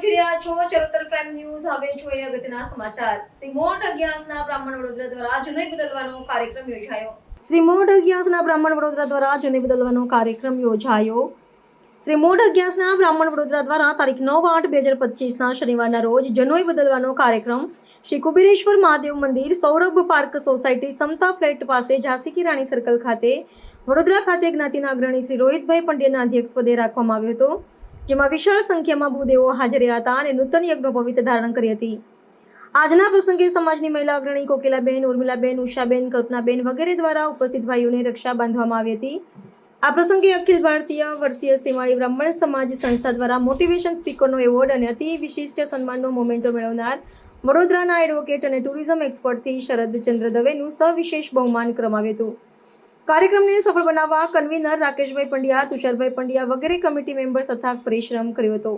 જોઈ રહ્યા છો ચરોતર પ્રાઇમ ન્યૂઝ. હવે જોઈએ અગત્યના સમાચાર. શ્રી મોઢ અગિયાસના બ્રાહ્મણ વડોદરા દ્વારા જનોઈ બદલવાનો કાર્યક્રમ યોજાયો. શ્રી મોઢ અગિયાસના બ્રાહ્મણ વડોદરા દ્વારા જનોઈ બદલવાનો કાર્યક્રમ યોજાયો. શ્રી મોઢ અગિયાસના બ્રાહ્મણ વડોદરા દ્વારા તારીખ 9/8/2025ના શનિવારના રોજ જનોઈ બદલવાનો કાર્યક્રમ શ્રી કુબેરેશ્વર મહાદેવ મંદિર, સૌરભ પાર્ક સોસાયટી, સમતા ફ્લેટ પાસે, ઝાંસી કી રાણી સર્કલ ખાતે, વડોદરા ખાતે જ્ઞાતિના અગ્રણી શ્રી રોહિતભાઈ પંડ્યાના અધ્યક્ષપદે રાખવામાં આવ્યો હતો, જેમાં વિશાળ સંખ્યામાં ભૂદેવો હાજર રહ્યા હતા અને નૂતન યજ્ઞોપવિત ધારણ કરી હતી. આજના પ્રસંગે સમાજની મહિલા અગ્રણી કોકિલાબેન, ઉર્મિલાબેન, ઉષાબેન, કલ્પનાબેન વગેરે દ્વારા ઉપસ્થિત ભાઈઓને રક્ષા બાંધવામાં આવી હતી. આ પ્રસંગે અખિલ ભારતીય વર્ષીય શ્રીમાળી બ્રાહ્મણ સમાજ સંસ્થા દ્વારા મોટિવેશન સ્પીકરનો એવોર્ડ અને અતિ વિશિષ્ટ સન્માનનો મોમેન્ટો મેળવનાર વડોદરાના એડવોકેટ અને ટુરિઝમ એક્સપર્ટથી શરદચંદ્ર દવેનું સવિશેષ બહુમાન કરવામાં આવ્યું હતું. કાર્યક્રમને સફળ બનાવવા કન્વીનર રાકેશભાઈ પંડ્યા, તુષારભાઈ પંડ્યા વગેરે કમિટી મેમ્બર્સ અથાગ પરિશ્રમ કર્યો હતો.